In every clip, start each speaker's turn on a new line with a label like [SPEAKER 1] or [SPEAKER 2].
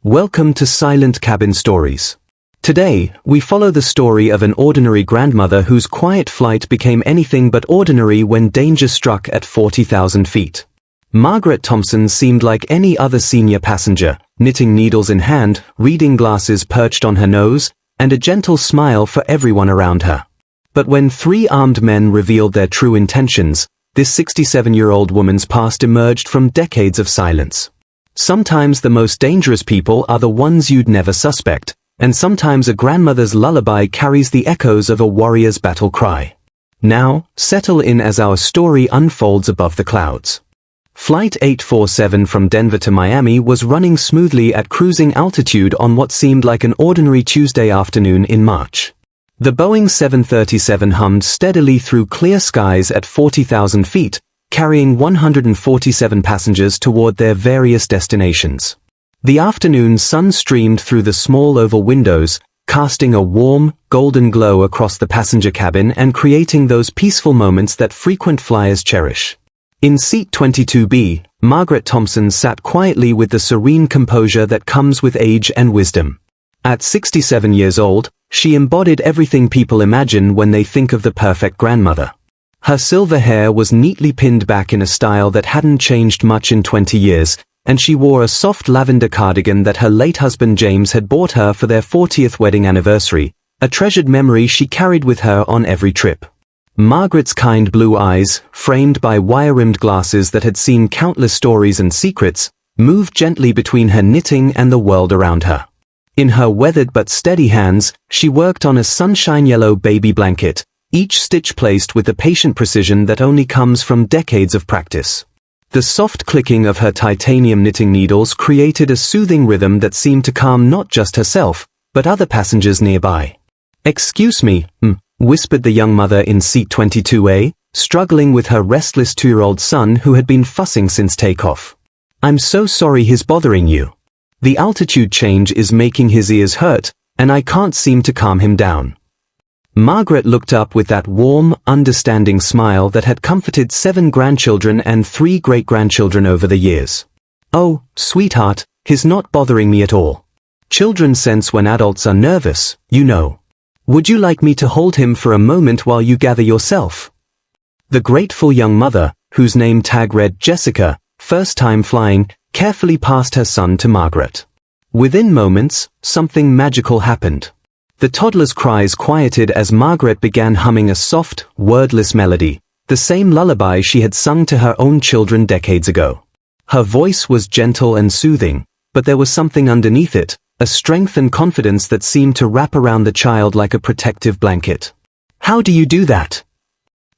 [SPEAKER 1] Welcome to Silent Cabin Stories. Today, we follow the story of an ordinary grandmother whose quiet flight became anything but ordinary when danger struck at 40,000 feet. Margaret Thompson seemed like any other senior passenger, knitting needles in hand, reading glasses perched on her nose, and a gentle smile for everyone around her. But when three armed men revealed their true intentions, this 67-year-old woman's past emerged from decades of silence. Sometimes the most dangerous people are the ones you'd never suspect, and sometimes a grandmother's lullaby carries the echoes of a warrior's battle cry. Now, settle in as our story unfolds above the clouds. Flight 847 from Denver to Miami was running smoothly at cruising altitude on what seemed like an ordinary Tuesday afternoon in March. The Boeing 737 hummed steadily through clear skies at 40,000 feet, carrying 147 passengers toward their various destinations. The afternoon sun streamed through the small oval windows, casting a warm, golden glow across the passenger cabin and creating those peaceful moments that frequent flyers cherish. In seat 22B, Margaret Thompson sat quietly with the serene composure that comes with age and wisdom. At 67 years old, she embodied everything people imagine when they think of the perfect grandmother. Her silver hair was neatly pinned back in a style that hadn't changed much in 20 years, and she wore a soft lavender cardigan that her late husband James had bought her for their 40th wedding anniversary, a treasured memory she carried with her on every trip. Margaret's kind blue eyes, framed by wire-rimmed glasses that had seen countless stories and secrets, moved gently between her knitting and the world around her. In her weathered but steady hands, she worked on a sunshine-yellow baby blanket, each stitch placed with the patient precision that only comes from decades of practice. The soft clicking of her titanium knitting needles created a soothing rhythm that seemed to calm not just herself, but other passengers nearby. "Excuse me," whispered the young mother in seat 22A, struggling with her restless 2-year-old son who had been fussing since takeoff. "I'm so sorry he's bothering you. The altitude change is making his ears hurt, and I can't seem to calm him down." Margaret looked up with that warm, understanding smile that had comforted 7 grandchildren and 3 great-grandchildren over the years. "Oh, sweetheart, he's not bothering me at all. Children sense when adults are nervous, you know. Would you like me to hold him for a moment while you gather yourself?" The grateful young mother, whose name tag read Jessica, first time flying, carefully passed her son to Margaret. Within moments, something magical happened. The toddler's cries quieted as Margaret began humming a soft, wordless melody, the same lullaby she had sung to her own children decades ago. Her voice was gentle and soothing, but there was something underneath it, a strength and confidence that seemed to wrap around the child like a protective blanket. "How do you do that?"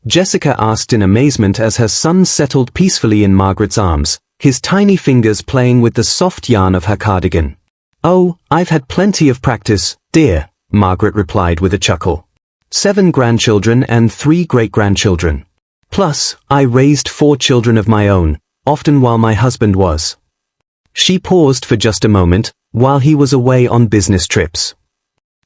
[SPEAKER 1] Jessica asked in amazement as her son settled peacefully in Margaret's arms, his tiny fingers playing with the soft yarn of her cardigan. "Oh, I've had plenty of practice, dear," Margaret replied with a chuckle. 7 grandchildren and 3 great-grandchildren. Plus, I raised 4 children of my own, often while my husband was. She paused for just a moment, while he was away on business trips.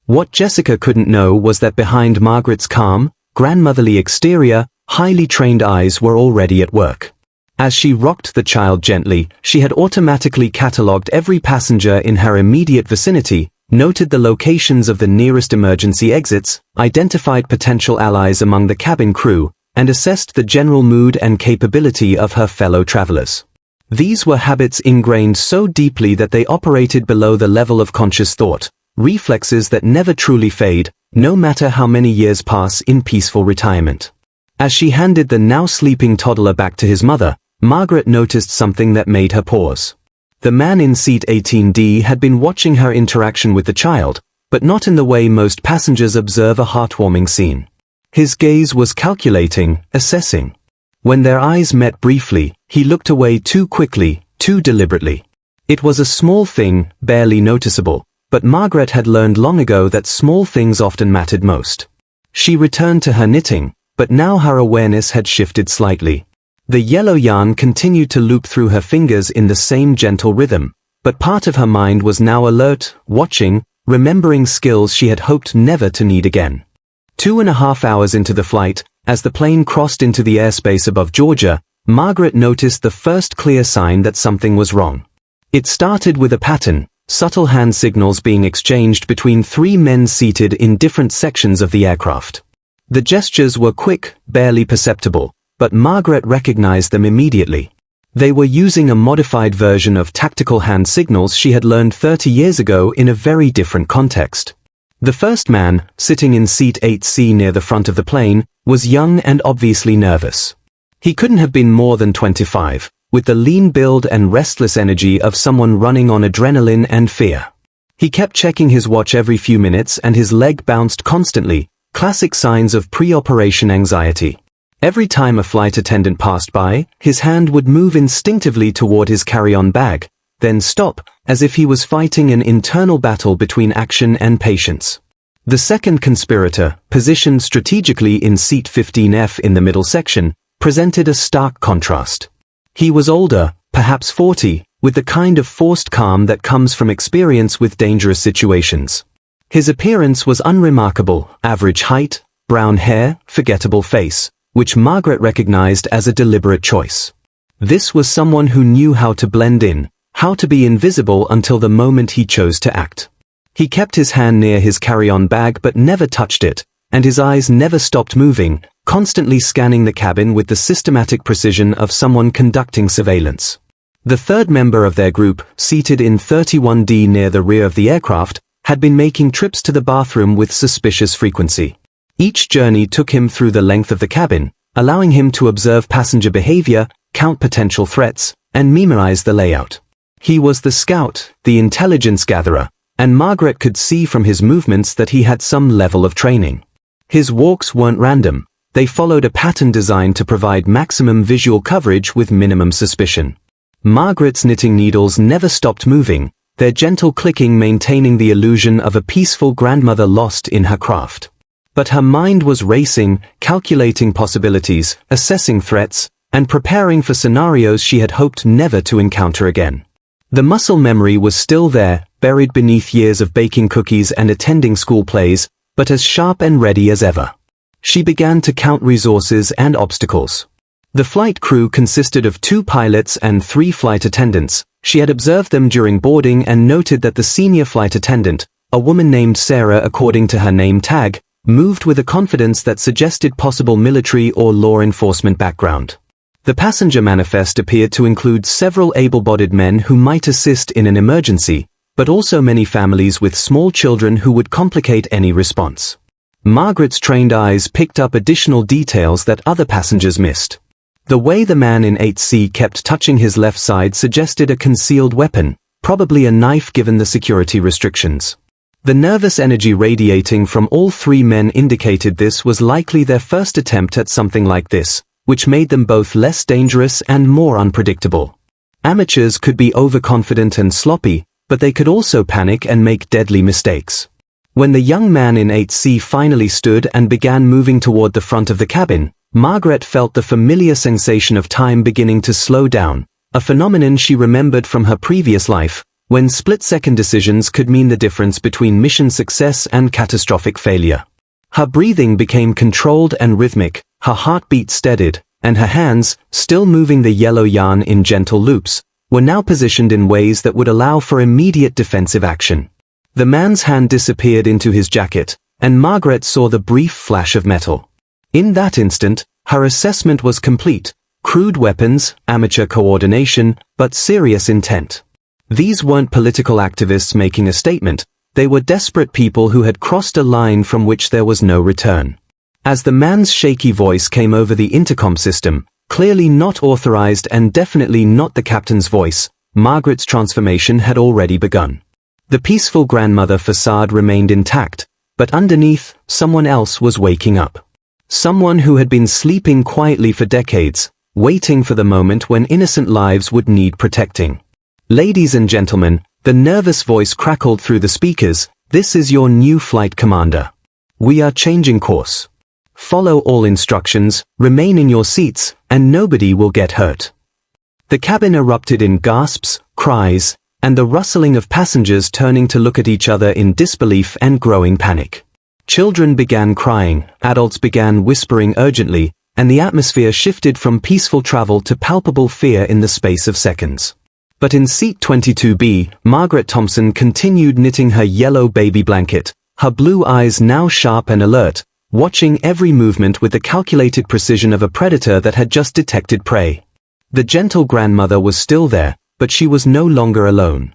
[SPEAKER 1] What Jessica couldn't know was that behind Margaret's calm, grandmotherly exterior, highly trained eyes were already at work. As she rocked the child gently, she had automatically catalogued every passenger in her immediate vicinity, noted the locations of the nearest emergency exits, identified potential allies among the cabin crew, and assessed the general mood and capability of her fellow travelers. These were habits ingrained so deeply that they operated below the level of conscious thought, reflexes that never truly fade, no matter how many years pass in peaceful retirement. As she handed the now sleeping toddler back to his mother, Margaret noticed something that made her pause. The man in seat 18D had been watching her interaction with the child, but not in the way most passengers observe a heartwarming scene. His gaze was calculating, assessing. When their eyes met briefly, he looked away too quickly, too deliberately. It was a small thing, barely noticeable, but Margaret had learned long ago that small things often mattered most. She returned to her knitting, but now her awareness had shifted slightly. The yellow yarn continued to loop through her fingers in the same gentle rhythm, but part of her mind was now alert, watching, remembering skills she had hoped never to need again. 2.5 hours into the flight, as the plane crossed into the airspace above Georgia, Margaret noticed the first clear sign that something was wrong. It started with a pattern, subtle hand signals being exchanged between three men seated in different sections of the aircraft. The gestures were quick, barely perceptible, but Margaret recognized them immediately. They were using a modified version of tactical hand signals she had learned 30 years ago in a very different context. The first man, sitting in seat 8C near the front of the plane, was young and obviously nervous. He couldn't have been more than 25, with the lean build and restless energy of someone running on adrenaline and fear. He kept checking his watch every few minutes and his leg bounced constantly, classic signs of pre-operation anxiety. Every time a flight attendant passed by, his hand would move instinctively toward his carry-on bag, then stop, as if he was fighting an internal battle between action and patience. The second conspirator, positioned strategically in seat 15F in the middle section, presented a stark contrast. He was older, perhaps 40, with the kind of forced calm that comes from experience with dangerous situations. His appearance was unremarkable, average height, brown hair, forgettable face, which Margaret recognized as a deliberate choice. This was someone who knew how to blend in, how to be invisible until the moment he chose to act. He kept his hand near his carry-on bag but never touched it, and his eyes never stopped moving, constantly scanning the cabin with the systematic precision of someone conducting surveillance. The third member of their group, seated in 31D near the rear of the aircraft, had been making trips to the bathroom with suspicious frequency. Each journey took him through the length of the cabin, allowing him to observe passenger behavior, count potential threats, and memorize the layout. He was the scout, the intelligence gatherer, and Margaret could see from his movements that he had some level of training. His walks weren't random, they followed a pattern designed to provide maximum visual coverage with minimum suspicion. Margaret's knitting needles never stopped moving, their gentle clicking maintaining the illusion of a peaceful grandmother lost in her craft. But her mind was racing, calculating possibilities, assessing threats, and preparing for scenarios she had hoped never to encounter again. The muscle memory was still there, buried beneath years of baking cookies and attending school plays, but as sharp and ready as ever. She began to count resources and obstacles. The flight crew consisted of 2 pilots and 3 flight attendants. She had observed them during boarding and noted that the senior flight attendant, a woman named Sarah according to her name tag, moved with a confidence that suggested possible military or law enforcement background. The passenger manifest appeared to include several able-bodied men who might assist in an emergency, but also many families with small children who would complicate any response. Margaret's trained eyes picked up additional details that other passengers missed. The way the man in 8C kept touching his left side suggested a concealed weapon, probably a knife given the security restrictions. The nervous energy radiating from all 3 men indicated this was likely their first attempt at something like this, which made them both less dangerous and more unpredictable. Amateurs could be overconfident and sloppy, but they could also panic and make deadly mistakes. When the young man in 8C finally stood and began moving toward the front of the cabin, Margaret felt the familiar sensation of time beginning to slow down, a phenomenon she remembered from her previous life, when split-second decisions could mean the difference between mission success and catastrophic failure. Her breathing became controlled and rhythmic, her heartbeat steadied, and her hands, still moving the yellow yarn in gentle loops, were now positioned in ways that would allow for immediate defensive action. The man's hand disappeared into his jacket, and Margaret saw the brief flash of metal. In that instant, her assessment was complete: crude weapons, amateur coordination, but serious intent. These weren't political activists making a statement, they were desperate people who had crossed a line from which there was no return. As the man's shaky voice came over the intercom system, clearly not authorized and definitely not the captain's voice, Margaret's transformation had already begun. The peaceful grandmother facade remained intact, but underneath, someone else was waking up. Someone who had been sleeping quietly for decades, waiting for the moment when innocent lives would need protecting. Ladies and gentlemen, the nervous voice crackled through the speakers, this is your new flight commander. We are changing course. Follow all instructions, remain in your seats, and nobody will get hurt. The cabin erupted in gasps, cries, and the rustling of passengers turning to look at each other in disbelief and growing panic. Children began crying, adults began whispering urgently, and the atmosphere shifted from peaceful travel to palpable fear in the space of seconds. But in seat 22B, Margaret Thompson continued knitting her yellow baby blanket, her blue eyes now sharp and alert, watching every movement with the calculated precision of a predator that had just detected prey. The gentle grandmother was still there, but she was no longer alone.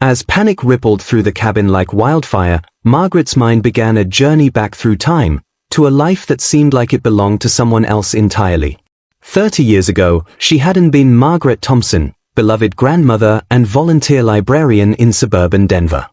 [SPEAKER 1] As panic rippled through the cabin like wildfire, Margaret's mind began a journey back through time, to a life that seemed like it belonged to someone else entirely. 30 years ago, she hadn't been Margaret Thompson, beloved grandmother and volunteer librarian in suburban Denver.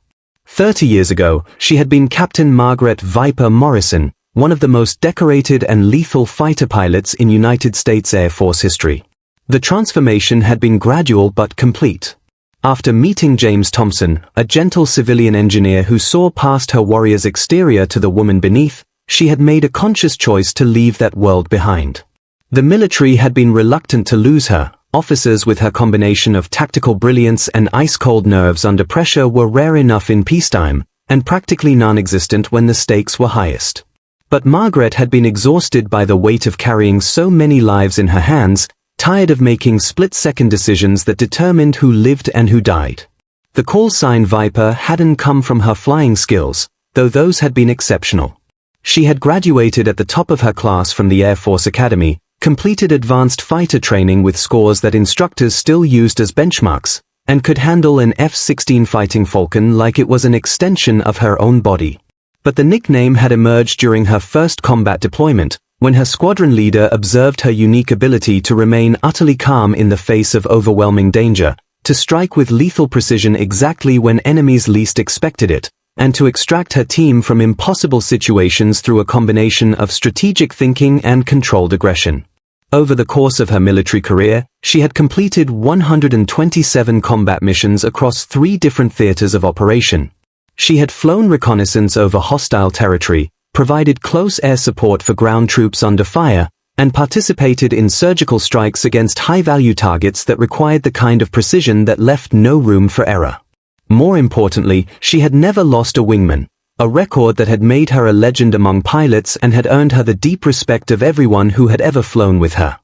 [SPEAKER 1] 30 years ago, she had been Captain Margaret "Viper" Morrison, one of the most decorated and lethal fighter pilots in United States Air Force history. The transformation had been gradual but complete. After meeting James Thompson, a gentle civilian engineer who saw past her warrior's exterior to the woman beneath, she had made a conscious choice to leave that world behind. The military had been reluctant to lose her. Officers with her combination of tactical brilliance and ice-cold nerves under pressure were rare enough in peacetime, and practically non-existent when the stakes were highest. But Margaret had been exhausted by the weight of carrying so many lives in her hands, tired of making split-second decisions that determined who lived and who died. The call sign Viper hadn't come from her flying skills, though those had been exceptional. She had graduated at the top of her class from the Air Force Academy, completed advanced fighter training with scores that instructors still used as benchmarks, and could handle an F-16 Fighting Falcon like it was an extension of her own body. But the nickname had emerged during her first combat deployment, when her squadron leader observed her unique ability to remain utterly calm in the face of overwhelming danger, to strike with lethal precision exactly when enemies least expected it, and to extract her team from impossible situations through a combination of strategic thinking and controlled aggression. Over the course of her military career, she had completed 127 combat missions across 3 different theaters of operation. She had flown reconnaissance over hostile territory, provided close air support for ground troops under fire, and participated in surgical strikes against high-value targets that required the kind of precision that left no room for error. More importantly, she had never lost a wingman, a record that had made her a legend among pilots and had earned her the deep respect of everyone who had ever flown with her.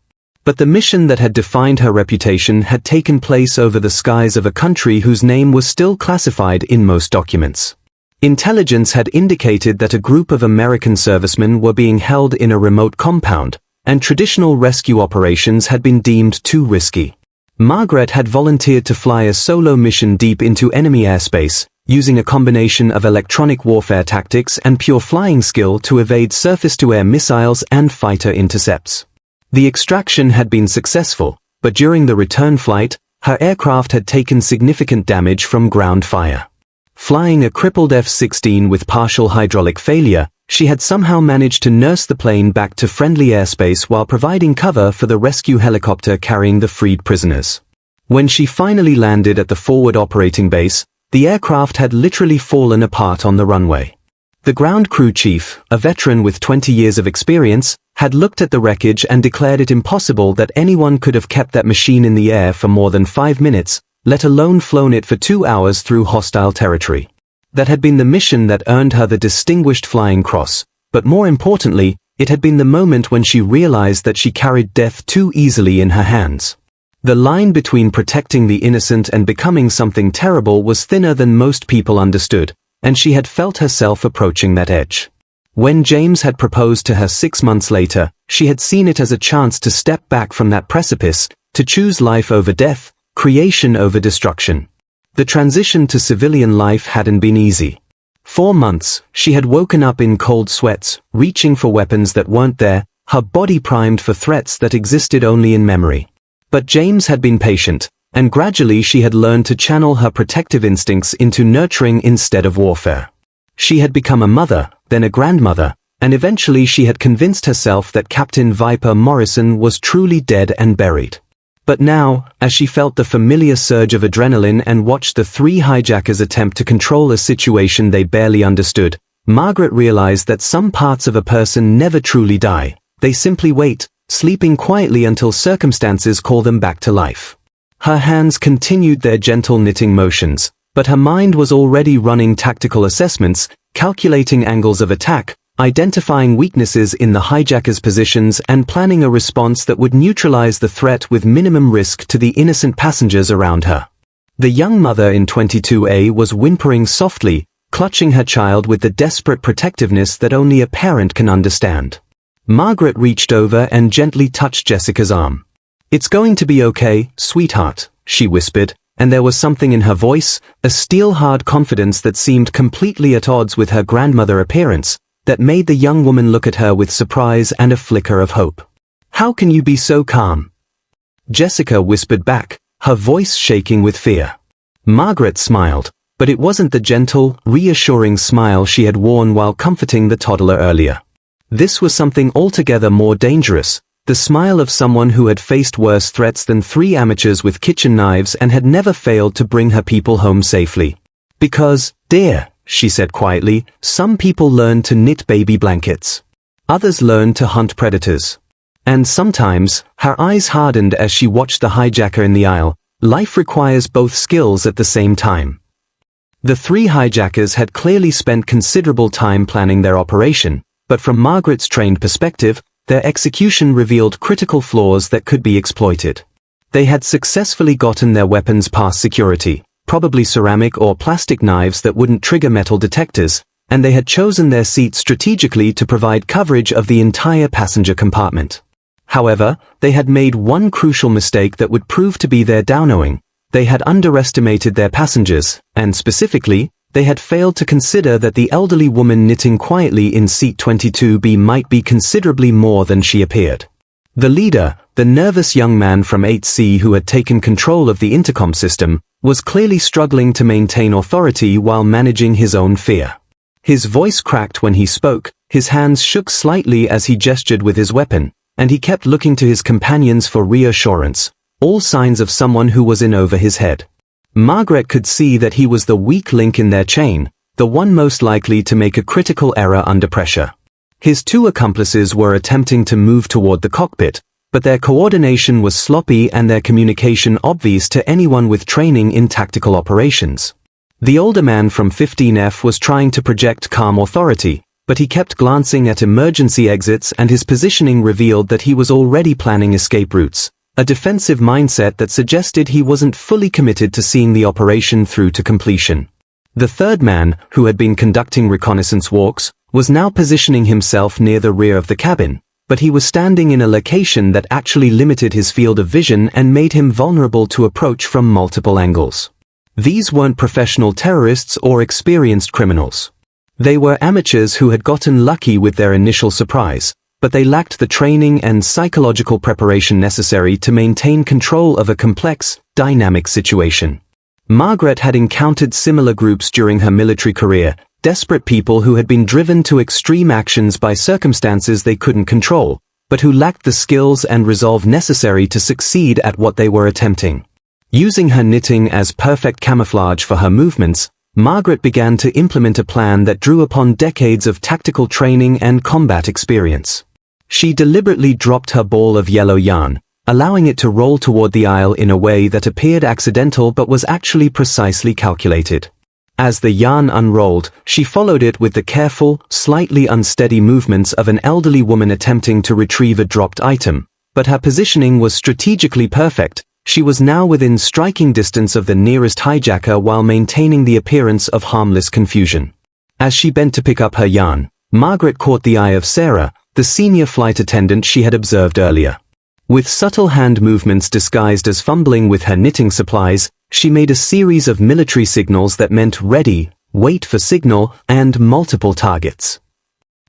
[SPEAKER 1] But the mission that had defined her reputation had taken place over the skies of a country whose name was still classified in most documents. Intelligence had indicated that a group of American servicemen were being held in a remote compound, and traditional rescue operations had been deemed too risky. Margaret had volunteered to fly a solo mission deep into enemy airspace, using a combination of electronic warfare tactics and pure flying skill to evade surface-to-air missiles and fighter intercepts. The extraction had been successful, but during the return flight, her aircraft had taken significant damage from ground fire. Flying a crippled F-16 with partial hydraulic failure, she had somehow managed to nurse the plane back to friendly airspace while providing cover for the rescue helicopter carrying the freed prisoners. When she finally landed at the forward operating base, the aircraft had literally fallen apart on the runway. The ground crew chief, a veteran with 20 years of experience, had looked at the wreckage and declared it impossible that anyone could have kept that machine in the air for more than 5 minutes, let alone flown it for 2 hours through hostile territory. That had been the mission that earned her the Distinguished Flying Cross, but more importantly, it had been the moment when she realized that she carried death too easily in her hands. The line between protecting the innocent and becoming something terrible was thinner than most people understood, and she had felt herself approaching that edge. When James had proposed to her 6 months later, she had seen it as a chance to step back from that precipice, to choose life over death, creation over destruction. The transition to civilian life hadn't been easy. 4 months, she had woken up in cold sweats, reaching for weapons that weren't there, her body primed for threats that existed only in memory. But James had been patient, and gradually she had learned to channel her protective instincts into nurturing instead of warfare. She had become a mother, then a grandmother, and eventually she had convinced herself that Captain Viper Morrison was truly dead and buried. But now, as she felt the familiar surge of adrenaline and watched the 3 hijackers attempt to control a situation they barely understood, Margaret realized that some parts of a person never truly die. They simply wait, sleeping quietly until circumstances call them back to life. Her hands continued their gentle knitting motions, but her mind was already running tactical assessments, calculating angles of attack, identifying weaknesses in the hijackers' positions and planning a response that would neutralize the threat with minimum risk to the innocent passengers around her. The young mother in 22A was whimpering softly, clutching her child with the desperate protectiveness that only a parent can understand. Margaret reached over and gently touched Jessica's arm. "It's going to be okay, sweetheart," she whispered, and there was something in her voice, a steel-hard confidence that seemed completely at odds with her grandmother appearance, that made the young woman look at her with surprise and a flicker of hope. "How can you be so calm?" Jessica whispered back, her voice shaking with fear. Margaret smiled, but it wasn't the gentle, reassuring smile she had worn while comforting the toddler earlier. This was something altogether more dangerous, the smile of someone who had faced worse threats than 3 amateurs with kitchen knives and had never failed to bring her people home safely. "Because, dear," she said quietly, "some people learn to knit baby blankets. Others learn to hunt predators. And sometimes," her eyes hardened as she watched the hijacker in the aisle, "life requires both skills at the same time." The 3 hijackers had clearly spent considerable time planning their operation, but from Margaret's trained perspective, their execution revealed critical flaws that could be exploited. They had successfully gotten their weapons past security, probably ceramic or plastic knives that wouldn't trigger metal detectors, and they had chosen their seats strategically to provide coverage of the entire passenger compartment. However, they had made one crucial mistake that would prove to be their downowing. They had underestimated their passengers, and specifically, they had failed to consider that the elderly woman knitting quietly in seat 22B might be considerably more than she appeared. The leader, the nervous young man from 8C who had taken control of the intercom system, was clearly struggling to maintain authority while managing his own fear. His voice cracked when he spoke, his hands shook slightly as he gestured with his weapon, and he kept looking to his companions for reassurance, all signs of someone who was in over his head. Margaret could see that he was the weak link in their chain, the one most likely to make a critical error under pressure. His 2 accomplices were attempting to move toward the cockpit, but their coordination was sloppy and their communication obvious to anyone with training in tactical operations. The older man from 15F was trying to project calm authority, but he kept glancing at emergency exits and his positioning revealed that he was already planning escape routes, a defensive mindset that suggested he wasn't fully committed to seeing the operation through to completion. The 3rd man, who had been conducting reconnaissance walks, was now positioning himself near the rear of the cabin, but he was standing in a location that actually limited his field of vision and made him vulnerable to approach from multiple angles. These weren't professional terrorists or experienced criminals. They were amateurs who had gotten lucky with their initial surprise, but they lacked the training and psychological preparation necessary to maintain control of a complex, dynamic situation. Margaret had encountered similar groups during her military career, desperate people who had been driven to extreme actions by circumstances they couldn't control, but who lacked the skills and resolve necessary to succeed at what they were attempting. Using her knitting as perfect camouflage for her movements, Margaret began to implement a plan that drew upon decades of tactical training and combat experience. She deliberately dropped her ball of yellow yarn, allowing it to roll toward the aisle in a way that appeared accidental but was actually precisely calculated. As the yarn unrolled, she followed it with the careful, slightly unsteady movements of an elderly woman attempting to retrieve a dropped item, but her positioning was strategically perfect. She was now within striking distance of the nearest hijacker while maintaining the appearance of harmless confusion. As she bent to pick up her yarn, Margaret caught the eye of Sarah, the senior flight attendant she had observed earlier. With subtle hand movements disguised as fumbling with her knitting supplies, she made a series of military signals that meant ready, wait for signal, and multiple targets.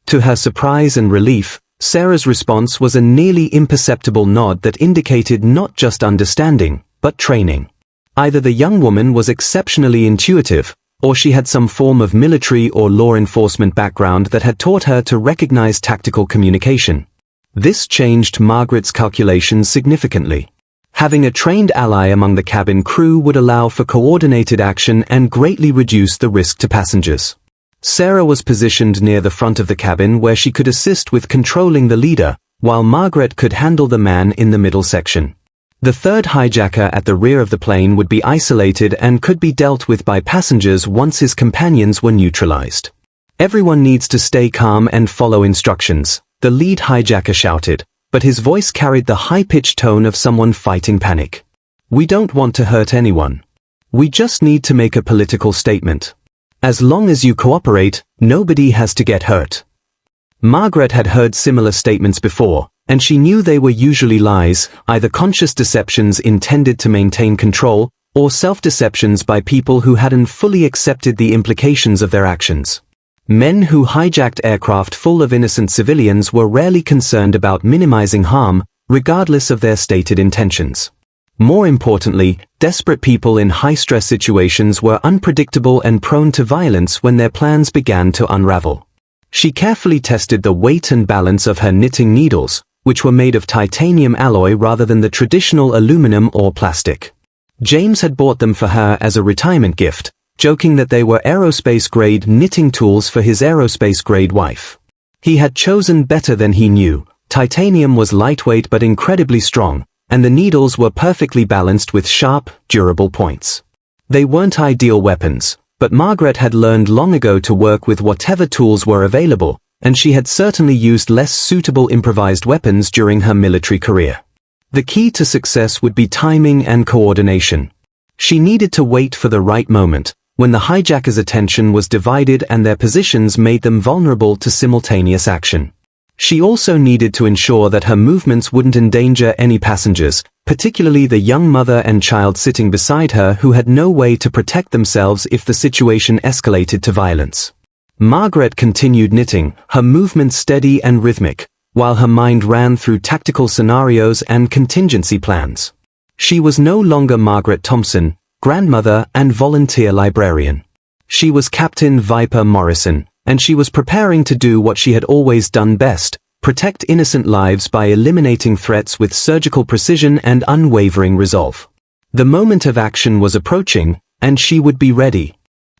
[SPEAKER 1] To her surprise and relief, Sarah's response was a nearly imperceptible nod that indicated not just understanding, but training. Either the young woman was exceptionally intuitive, or she had some form of military or law enforcement background that had taught her to recognize tactical communication. This changed Margaret's calculations significantly. Having a trained ally among the cabin crew would allow for coordinated action and greatly reduce the risk to passengers. Sarah was positioned near the front of the cabin where she could assist with controlling the leader, while Margaret could handle the man in the middle section. The 3rd hijacker at the rear of the plane would be isolated and could be dealt with by passengers once his companions were neutralized. "Everyone needs to stay calm and follow instructions," the lead hijacker shouted, but his voice carried the high-pitched tone of someone fighting panic. "We don't want to hurt anyone." We just need to make a political statement. As long as you cooperate, nobody has to get hurt. Margaret had heard similar statements before, and she knew they were usually lies, either conscious deceptions intended to maintain control, or self-deceptions by people who hadn't fully accepted the implications of their actions. Men who hijacked aircraft full of innocent civilians were rarely concerned about minimizing harm, regardless of their stated intentions. More importantly, desperate people in high-stress situations were unpredictable and prone to violence when their plans began to unravel. She carefully tested the weight and balance of her knitting needles, which were made of titanium alloy rather than the traditional aluminum or plastic. James had bought them for her as a retirement gift, joking that they were aerospace-grade knitting tools for his aerospace-grade wife. He had chosen better than he knew. Titanium was lightweight but incredibly strong, and the needles were perfectly balanced with sharp, durable points. They weren't ideal weapons, but Margaret had learned long ago to work with whatever tools were available, and she had certainly used less suitable improvised weapons during her military career. The key to success would be timing and coordination. She needed to wait for the right moment, when the hijackers' attention was divided and their positions made them vulnerable to simultaneous action. She also needed to ensure that her movements wouldn't endanger any passengers, particularly the young mother and child sitting beside her who had no way to protect themselves if the situation escalated to violence. Margaret continued knitting, her movements steady and rhythmic, while her mind ran through tactical scenarios and contingency plans. She was no longer Margaret Thompson, grandmother and volunteer librarian. She was Captain Viper Morrison, and she was preparing to do what she had always done best, protect innocent lives by eliminating threats with surgical precision and unwavering resolve. The moment of action was approaching, and she would be ready.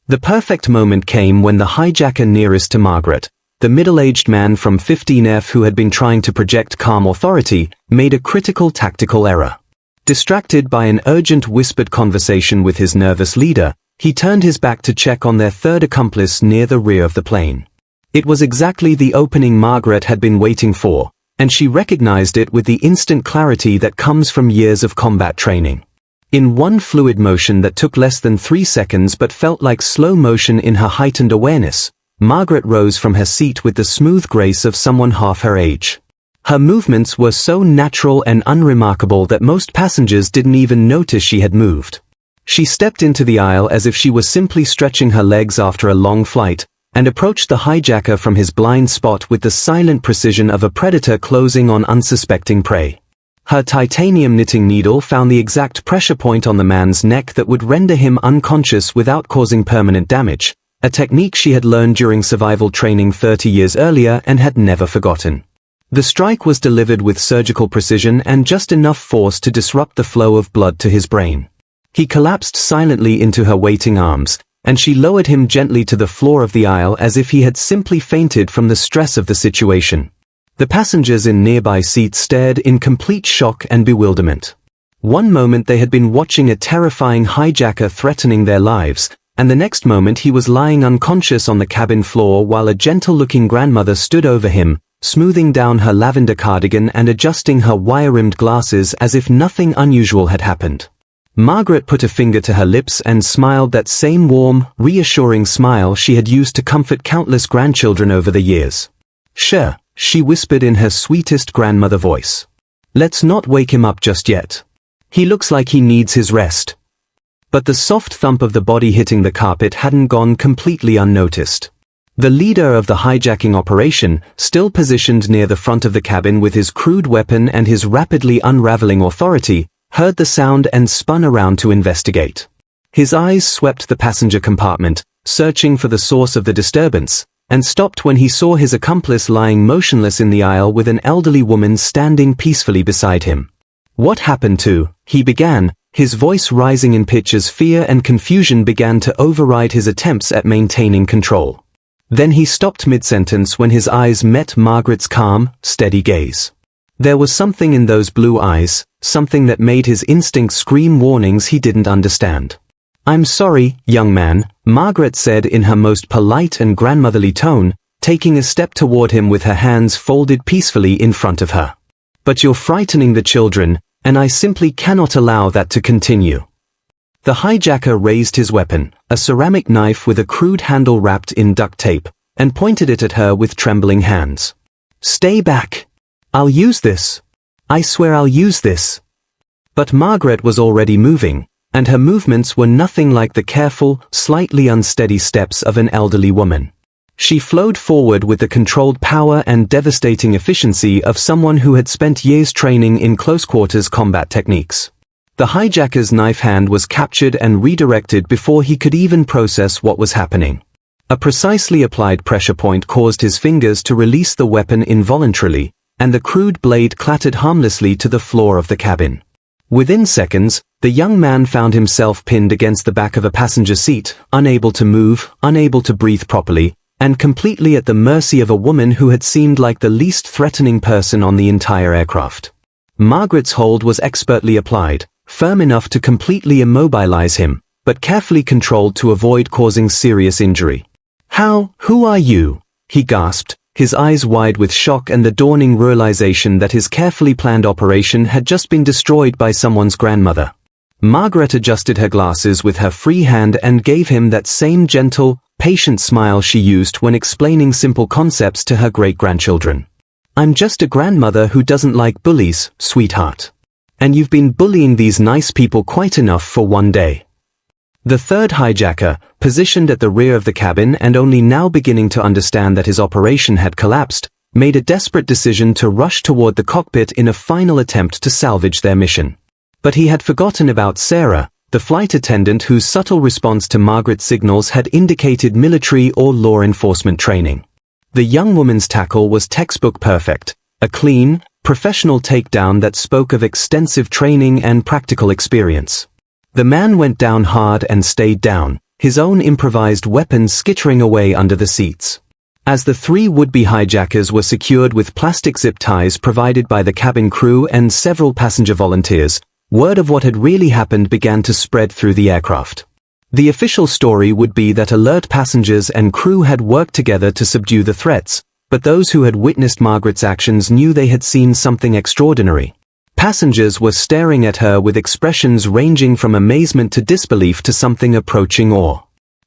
[SPEAKER 1] The perfect moment came when the hijacker nearest to Margaret, the middle-aged man from 15F who had been trying to project calm authority, made a critical tactical error. Distracted by an urgent whispered conversation with his nervous leader, he turned his back to check on their third accomplice near the rear of the plane. It was exactly the opening Margaret had been waiting for, and she recognized it with the instant clarity that comes from years of combat training. In one fluid motion that took less than 3 seconds but felt like slow motion in her heightened awareness, Margaret rose from her seat with the smooth grace of someone half her age. Her movements were so natural and unremarkable that most passengers didn't even notice she had moved. She stepped into the aisle as if she was simply stretching her legs after a long flight, and approached the hijacker from his blind spot with the silent precision of a predator closing on unsuspecting prey. Her titanium knitting needle found the exact pressure point on the man's neck that would render him unconscious without causing permanent damage, a technique she had learned during survival training 30 years earlier and had never forgotten. The strike was delivered with surgical precision and just enough force to disrupt the flow of blood to his brain. He collapsed silently into her waiting arms, and she lowered him gently to the floor of the aisle as if he had simply fainted from the stress of the situation. The passengers in nearby seats stared in complete shock and bewilderment. One moment they had been watching a terrifying hijacker threatening their lives, and the next moment he was lying unconscious on the cabin floor while a gentle-looking grandmother stood over him, smoothing down her lavender cardigan and adjusting her wire-rimmed glasses as if nothing unusual had happened. Margaret put a finger to her lips and smiled that same warm, reassuring smile she had used to comfort countless grandchildren over the years. "Sure," she whispered in her sweetest grandmother voice. "Let's not wake him up just yet. He looks like he needs his rest." But the soft thump of the body hitting the carpet hadn't gone completely unnoticed. The leader of the hijacking operation, still positioned near the front of the cabin with his crude weapon and his rapidly unraveling authority, heard the sound and spun around to investigate. His eyes swept the passenger compartment, searching for the source of the disturbance, and stopped when he saw his accomplice lying motionless in the aisle with an elderly woman standing peacefully beside him. "What happened to?" he began, his voice rising in pitch as fear and confusion began to override his attempts at maintaining control. Then he stopped mid-sentence when his eyes met Margaret's calm, steady gaze. There was something in those blue eyes, something that made his instincts scream warnings he didn't understand. "I'm sorry, young man," Margaret said in her most polite and grandmotherly tone, taking a step toward him with her hands folded peacefully in front of her. "But you're frightening the children, and I simply cannot allow that to continue." The hijacker raised his weapon, a ceramic knife with a crude handle wrapped in duct tape, and pointed it at her with trembling hands. "Stay back. I'll use this. I swear I'll use this." But Margaret was already moving, and her movements were nothing like the careful, slightly unsteady steps of an elderly woman. She flowed forward with the controlled power and devastating efficiency of someone who had spent years training in close-quarters combat techniques. The hijacker's knife hand was captured and redirected before he could even process what was happening. A precisely applied pressure point caused his fingers to release the weapon involuntarily, and the crude blade clattered harmlessly to the floor of the cabin. Within seconds, the young man found himself pinned against the back of a passenger seat, unable to move, unable to breathe properly, and completely at the mercy of a woman who had seemed like the least threatening person on the entire aircraft. Margaret's hold was expertly applied, firm enough to completely immobilize him, but carefully controlled to avoid causing serious injury. Who are you?" he gasped, his eyes wide with shock and the dawning realization that his carefully planned operation had just been destroyed by someone's grandmother. Margaret adjusted her glasses with her free hand and gave him that same gentle, patient smile she used when explaining simple concepts to her great-grandchildren. "I'm just a grandmother who doesn't like bullies, sweetheart. And you've been bullying these nice people quite enough for one day." The third hijacker, positioned at the rear of the cabin and only now beginning to understand that his operation had collapsed, made a desperate decision to rush toward the cockpit in a final attempt to salvage their mission. But he had forgotten about Sarah, the flight attendant whose subtle response to Margaret's signals had indicated military or law enforcement training. The young woman's tackle was textbook perfect, a clean, professional takedown that spoke of extensive training and practical experience. The man went down hard and stayed down, his own improvised weapon skittering away under the seats. As the three would-be hijackers were secured with plastic zip ties provided by the cabin crew and several passenger volunteers, word of what had really happened began to spread through the aircraft. The official story would be that alert passengers and crew had worked together to subdue the threats, but those who had witnessed Margaret's actions knew they had seen something extraordinary. Passengers were staring at her with expressions ranging from amazement to disbelief to something approaching awe.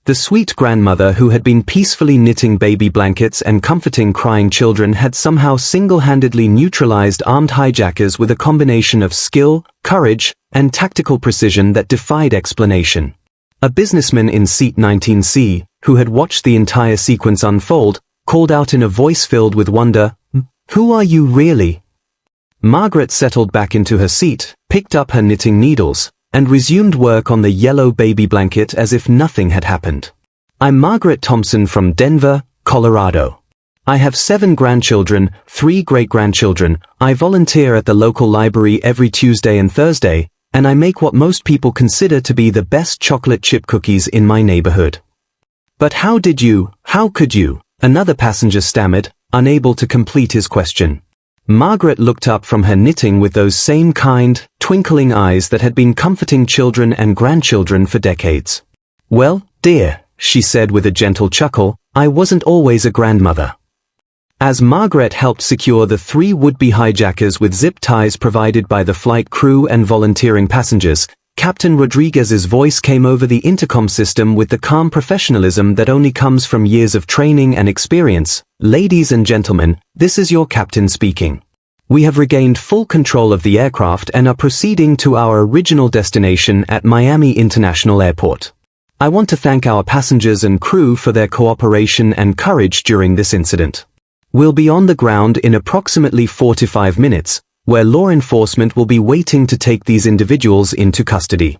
[SPEAKER 1] The sweet grandmother who had been peacefully knitting baby blankets and comforting crying children had somehow single-handedly neutralized armed hijackers with a combination of skill, courage, and tactical precision that defied explanation. A businessman in seat 19C, who had watched the entire sequence unfold, called out in a voice filled with wonder, "Who are you really?" Margaret settled back into her seat, picked up her knitting needles, and resumed work on the yellow baby blanket as if nothing had happened. "I'm Margaret Thompson from Denver, Colorado. I have 7 grandchildren, 3 great-grandchildren. I volunteer at the local library every Tuesday and Thursday, and I make what most people consider to be the best chocolate chip cookies in my neighborhood." "But how could you?" another passenger stammered, unable to complete his question. Margaret looked up from her knitting with those same kind, twinkling eyes that had been comforting children and grandchildren for decades. "Well, dear," she said with a gentle chuckle, "I wasn't always a grandmother." As Margaret helped secure the 3 would-be hijackers with zip ties provided by the flight crew and volunteering passengers, Captain Rodriguez's voice came over the intercom system with the calm professionalism that only comes from years of training and experience. "Ladies and gentlemen, this is your captain speaking. We have regained full control of the aircraft and are proceeding to our original destination at Miami International Airport. I want to thank our passengers and crew for their cooperation and courage during this incident. We'll be on the ground in approximately 45 minutes, where law enforcement will be waiting to take these individuals into custody."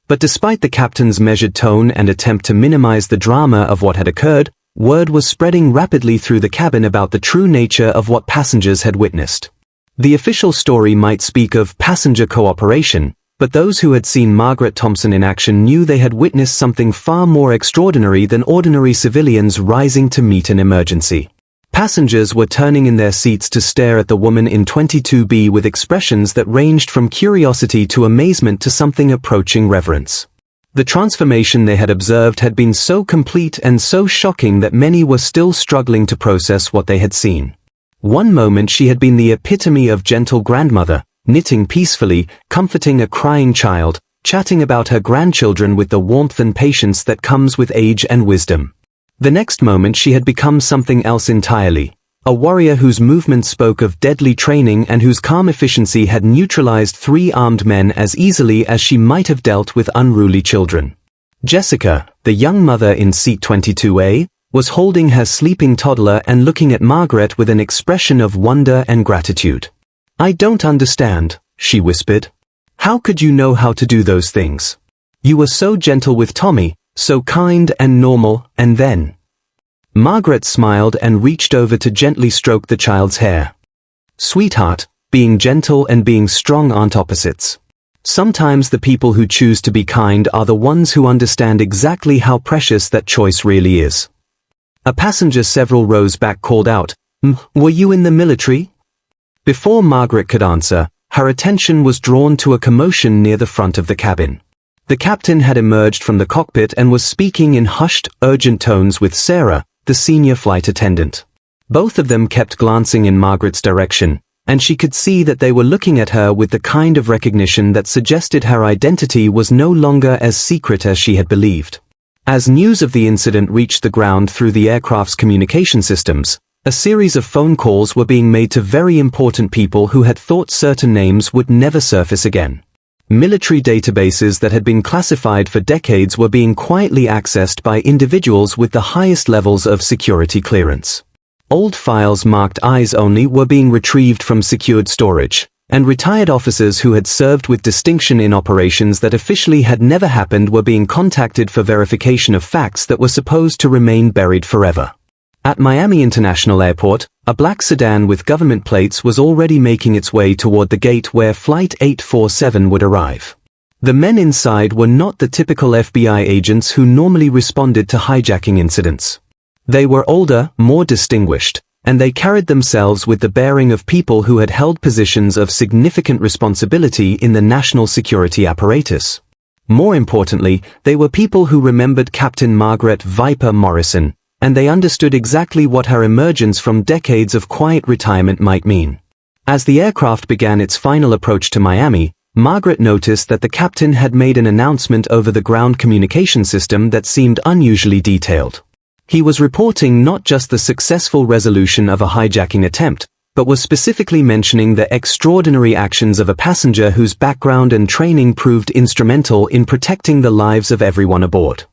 [SPEAKER 1] But despite the captain's measured tone and attempt to minimize the drama of what had occurred, word was spreading rapidly through the cabin about the true nature of what passengers had witnessed. The official story might speak of passenger cooperation, but those who had seen Margaret Thompson in action knew they had witnessed something far more extraordinary than ordinary civilians rising to meet an emergency. Passengers were turning in their seats to stare at the woman in 22B with expressions that ranged from curiosity to amazement to something approaching reverence. The transformation they had observed had been so complete and so shocking that many were still struggling to process what they had seen. One moment she had been the epitome of gentle grandmother, knitting peacefully, comforting a crying child, chatting about her grandchildren with the warmth and patience that comes with age and wisdom. The next moment she had become something else entirely. A warrior whose movements spoke of deadly training and whose calm efficiency had neutralized 3 armed men as easily as she might have dealt with unruly children. Jessica, the young mother in seat 22A, was holding her sleeping toddler and looking at Margaret with an expression of wonder and gratitude. "I don't understand," she whispered. "How could you know how to do those things? You were so gentle with Tommy, so kind and normal, and then..." Margaret smiled and reached over to gently stroke the child's hair. "Sweetheart, being gentle and being strong aren't opposites. Sometimes the people who choose to be kind are the ones who understand exactly how precious that choice really is." A passenger several rows back called out, "Were you in the military?" Before Margaret could answer, her attention was drawn to a commotion near the front of the cabin. The captain had emerged from the cockpit and was speaking in hushed, urgent tones with Sarah, the senior flight attendant. Both of them kept glancing in Margaret's direction, and she could see that they were looking at her with the kind of recognition that suggested her identity was no longer as secret as she had believed. As news of the incident reached the ground through the aircraft's communication systems, a series of phone calls were being made to very important people who had thought certain names would never surface again. Military databases that had been classified for decades were being quietly accessed by individuals with the highest levels of security clearance. Old files marked eyes only were being retrieved from secured storage, and retired officers who had served with distinction in operations that officially had never happened were being contacted for verification of facts that were supposed to remain buried forever. At Miami International Airport, a black sedan with government plates was already making its way toward the gate where Flight 847 would arrive. The men inside were not the typical FBI agents who normally responded to hijacking incidents. They were older, more distinguished, and they carried themselves with the bearing of people who had held positions of significant responsibility in the national security apparatus. More importantly, they were people who remembered Captain Margaret "Viper" Morrison, and they understood exactly what her emergence from decades of quiet retirement might mean. As the aircraft began its final approach to Miami, Margaret noticed that the captain had made an announcement over the ground communication system that seemed unusually detailed. He was reporting not just the successful resolution of a hijacking attempt, but was specifically mentioning the extraordinary actions of a passenger whose background and training proved instrumental in protecting the lives of everyone aboard.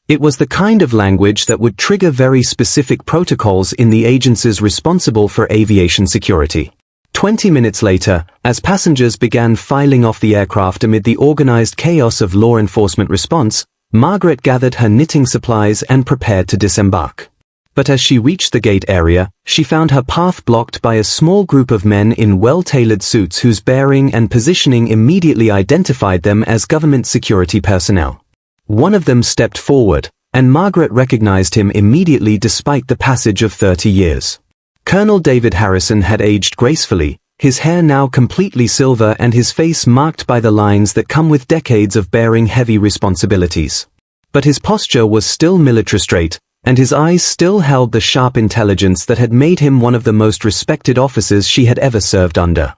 [SPEAKER 1] It was the kind of language that would trigger very specific protocols in the agencies responsible for aviation security. 20 minutes later, as passengers began filing off the aircraft amid the organized chaos of law enforcement response, Margaret gathered her knitting supplies and prepared to disembark. But as she reached the gate area, she found her path blocked by a small group of men in well-tailored suits whose bearing and positioning immediately identified them as government security personnel. One of them stepped forward, and Margaret recognized him immediately despite the passage of 30 years. Colonel David Harrison had aged gracefully, his hair now completely silver and his face marked by the lines that come with decades of bearing heavy responsibilities. But his posture was still military straight, and his eyes still held the sharp intelligence that had made him one of the most respected officers she had ever served under.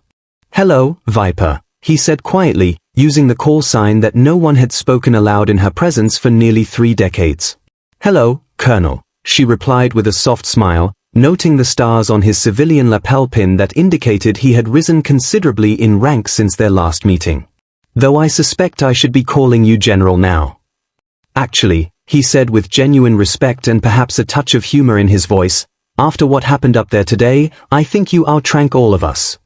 [SPEAKER 1] "Hello, Viper," he said quietly, using the call sign that no one had spoken aloud in her presence for nearly 3 decades. "Hello, Colonel," she replied with a soft smile, noting the stars on his civilian lapel pin that indicated he had risen considerably in rank since their last meeting. "Though I suspect I should be calling you General now." "Actually," he said with genuine respect and perhaps a touch of humor in his voice, "after what happened up there today, I think you outrank all of us."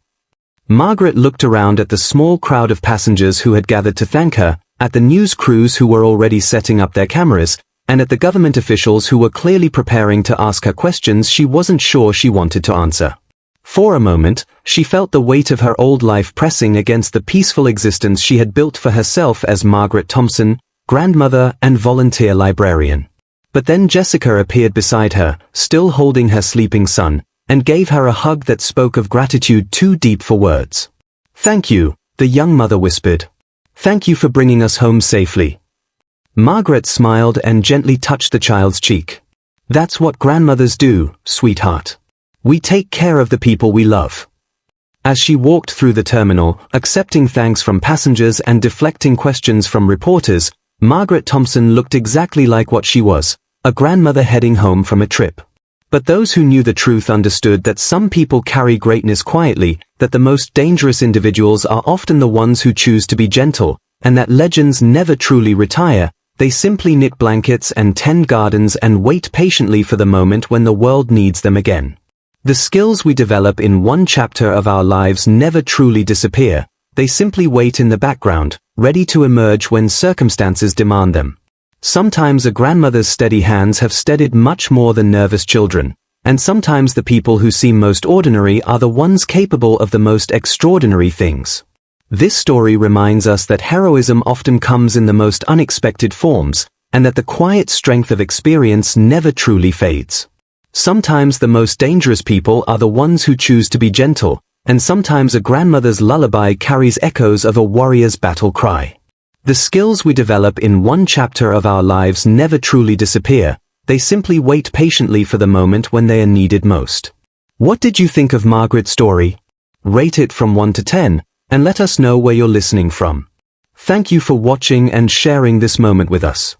[SPEAKER 1] Margaret looked around at the small crowd of passengers who had gathered to thank her, at the news crews who were already setting up their cameras, and at the government officials who were clearly preparing to ask her questions she wasn't sure she wanted to answer. For a moment, she felt the weight of her old life pressing against the peaceful existence she had built for herself as Margaret Thompson, grandmother and volunteer librarian. But then Jessica appeared beside her, still holding her sleeping son, and gave her a hug that spoke of gratitude too deep for words. "Thank you," the young mother whispered. "Thank you for bringing us home safely." Margaret smiled and gently touched the child's cheek. "That's what grandmothers do, sweetheart. We take care of the people we love." As she walked through the terminal, accepting thanks from passengers and deflecting questions from reporters, Margaret Thompson looked exactly like what she was, a grandmother heading home from a trip. But those who knew the truth understood that some people carry greatness quietly, that the most dangerous individuals are often the ones who choose to be gentle, and that legends never truly retire. They simply knit blankets and tend gardens and wait patiently for the moment when the world needs them again. The skills we develop in one chapter of our lives never truly disappear. They simply wait in the background, ready to emerge when circumstances demand them. Sometimes a grandmother's steady hands have steadied much more than nervous children, and sometimes the people who seem most ordinary are the ones capable of the most extraordinary things. This story reminds us that heroism often comes in the most unexpected forms, and that the quiet strength of experience never truly fades. Sometimes the most dangerous people are the ones who choose to be gentle, and sometimes a grandmother's lullaby carries echoes of a warrior's battle cry. The skills we develop in one chapter of our lives never truly disappear. They simply wait patiently for the moment when they are needed most. What did you think of Margaret's story? Rate it from 1 to 10, and let us know where you're listening from. Thank you for watching and sharing this moment with us.